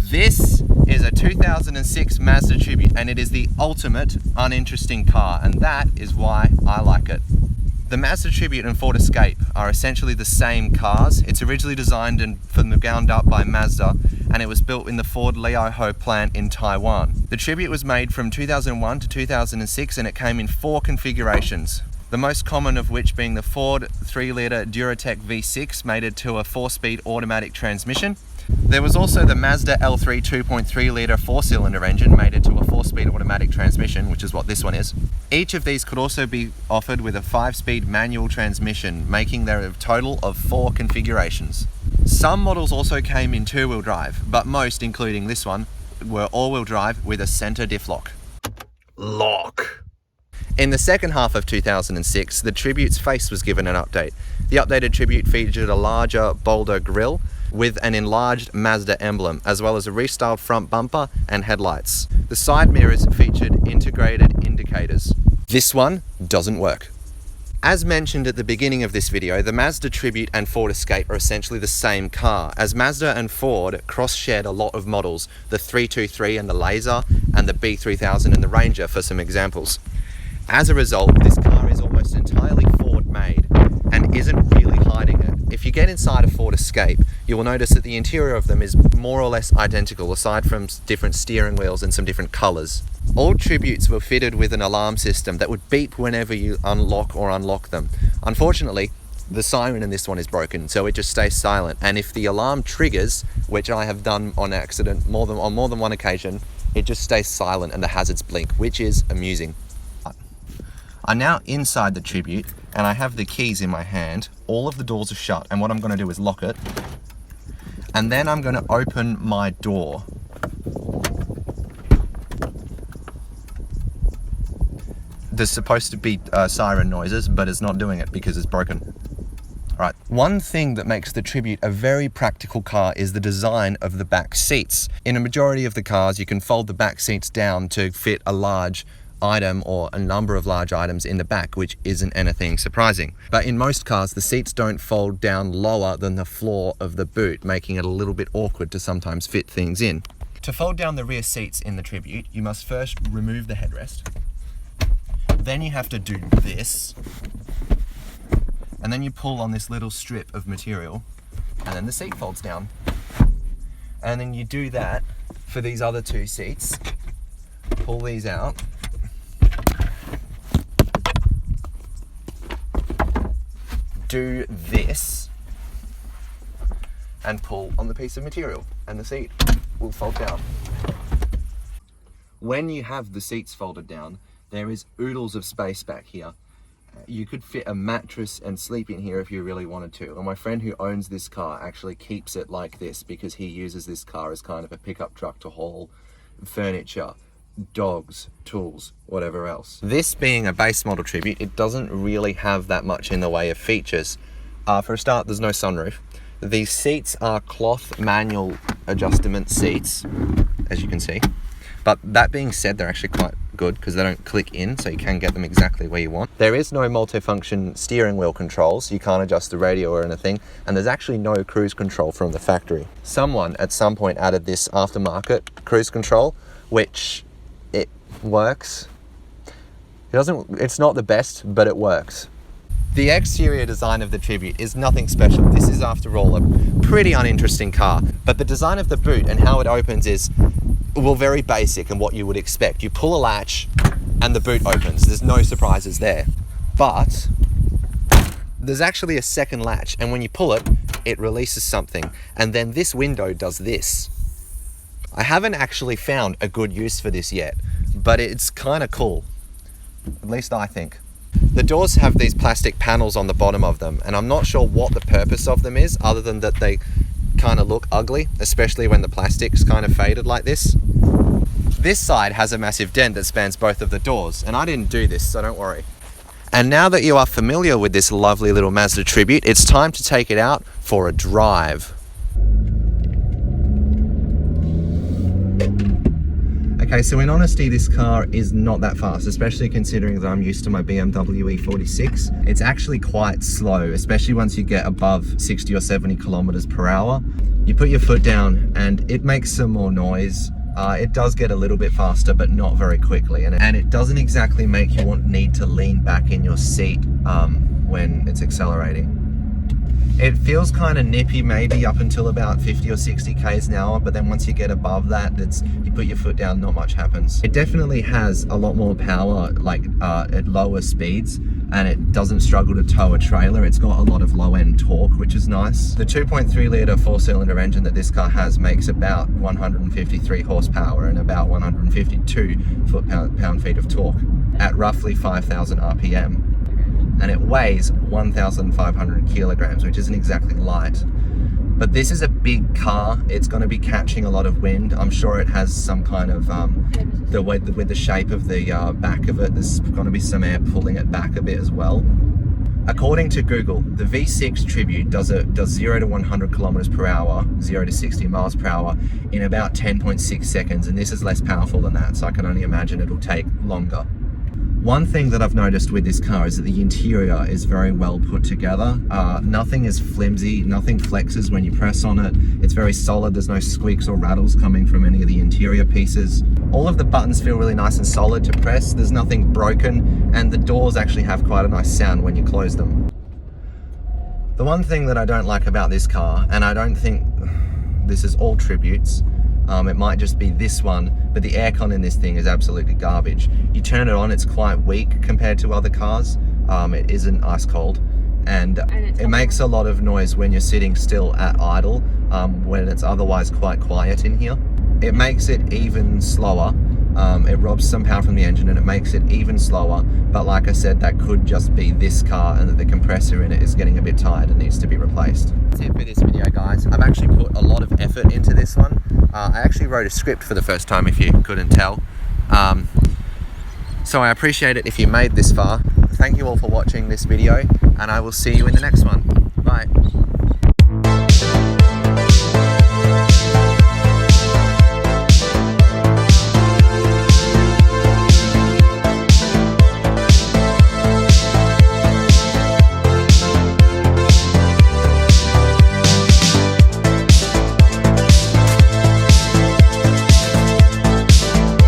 This is a 2006 Mazda Tribute, and it is the ultimate uninteresting car, and that is why I like it. The Mazda Tribute and Ford Escape are essentially the same cars. It's originally designed from the ground up by Mazda, and it was built in the Ford Liaoho plant in Taiwan. The Tribute was made from 2001 to 2006, and it came in 4 configurations. The most common of which being the Ford 3-litre Duratec V6 mated to a 4-speed automatic transmission. There was also the Mazda L3 2.3-litre 4-cylinder engine mated to a 4-speed automatic transmission, which is what this one is. Each of these could also be offered with a 5-speed manual transmission, making there a total of 4 configurations. Some models also came in 2-wheel drive, but most, including this one, were all-wheel drive with a center diff lock. In the second half of 2006, the Tribute's face was given an update. The updated Tribute featured a larger, bolder grille with an enlarged Mazda emblem, as well as a restyled front bumper and headlights. The side mirrors featured integrated indicators. This one doesn't work. As mentioned at the beginning of this video, the Mazda Tribute and Ford Escape are essentially the same car, as Mazda and Ford cross-shared a lot of models, the 323 and the Laser, and the B3000 and the Ranger for some examples. As a result, this car is almost entirely Ford made and isn't really hiding it. If you get inside a Ford Escape, you will notice that the interior of them is more or less identical, aside from different steering wheels and some different colours. All Tributes were fitted with an alarm system that would beep whenever you unlock or unlock them. Unfortunately, the siren in this one is broken, so it just stays silent, and if the alarm triggers, which I have done on accident on more than one occasion, it just stays silent and the hazards blink, which is amusing. I'm now inside the Tribute and I have the keys in my hand. All of the doors are shut, and what I'm going to do is lock it, and then I'm going to open my door. There's supposed to be siren noises, but it's not doing it because it's broken. Right. One thing that makes the Tribute a very practical car is the design of the back seats. In a majority of the cars, you can fold the back seats down to fit a large item or a number of large items in the back, which isn't anything surprising. But in most cars, the seats don't fold down lower than the floor of the boot, making it a little bit awkward to sometimes fit things in. To fold down the rear seats in the Tribute, you must first remove the headrest. Then you have to do this. And then you pull on this little strip of material, and then the seat folds down. And then you do that for these other 2 seats. Pull these out. Do this and pull on the piece of material, and the seat will fold down. When you have the seats folded down, there is oodles of space back here. You could fit a mattress and sleep in here if you really wanted to. And my friend who owns this car actually keeps it like this because he uses this car as kind of a pickup truck to haul furniture, dogs, tools, whatever else. This being a base model Tribute, it doesn't really have that much in the way of features. For a start, there's no sunroof. These seats are cloth manual adjustment seats, as you can see. But that being said, they're actually quite good because they don't click in, so you can get them exactly where you want. There is no multifunction steering wheel controls. You can't adjust the radio or anything, and there's actually no cruise control from the factory. Someone at some point added this aftermarket cruise control, which it works. It's not the best, but it works. The exterior design of the Tribute is nothing special. This is, after all, a pretty uninteresting car, but the design of the boot and how it opens is, well, very basic and what you would expect. You pull a latch and the boot opens. There's no surprises there. But there's actually a second latch, and when you pull it, it releases something, and then this window does this. I haven't actually found a good use for this yet, but it's kind of cool. At least I think. The doors have these plastic panels on the bottom of them, and I'm not sure what the purpose of them is, other than that they kind of look ugly, especially when the plastic's kind of faded like this. This side has a massive dent that spans both of the doors, and I didn't do this, so don't worry. And now that you are familiar with this lovely little Mazda Tribute, it's time to take it out for a drive. Okay, so in honesty, this car is not that fast, especially considering that I'm used to my BMW E46. It's actually quite slow, especially once you get above 60 or 70 kilometers per hour. You put your foot down and it makes some more noise. It does get a little bit faster, but not very quickly. And it doesn't exactly make you need to lean back in your seat when it's accelerating. It feels kind of nippy maybe up until about 50 or 60 k's an hour, but then once you get above that, you put your foot down, not much happens. It definitely has a lot more power, like at lower speeds, and it doesn't struggle to tow a trailer. It's got a lot of low-end torque, which is nice. The 2.3 litre 4-cylinder engine that this car has makes about 153 horsepower and about 152 foot-pound-feet of torque at roughly 5,000 RPM. And it weighs 1,500 kilograms, which isn't exactly light. But this is a big car. It's going to be catching a lot of wind. I'm sure it has some kind of, with the shape of the back of it, there's going to be some air pulling it back a bit as well. According to Google, the V6 Tribute does 0 to 100 kilometers per hour, 0 to 60 miles per hour in about 10.6 seconds. And this is less powerful than that, so I can only imagine it'll take longer. One thing that I've noticed with this car is that the interior is very well put together. Nothing is flimsy, nothing flexes when you press on it. It's very solid, there's no squeaks or rattles coming from any of the interior pieces. All of the buttons feel really nice and solid to press, there's nothing broken, and the doors actually have quite a nice sound when you close them. The one thing that I don't like about this car, and I don't think this is all Tributes, it might just be this one, but the aircon in this thing is absolutely garbage. You turn it on, it's quite weak compared to other cars. It isn't ice cold, and it makes a lot of noise when you're sitting still at idle, when it's otherwise quite quiet in here. It makes it even slower. It robs some power from the engine and it makes it even slower, but like I said, that could just be this car and that the compressor in it is getting a bit tired and needs to be replaced. That's it for this video, guys. I've actually put a lot of effort into this one. I actually wrote a script for the first time, if you couldn't tell. So I appreciate it if you made this far. Thank you all for watching this video, and I will see you in the next one. Bye.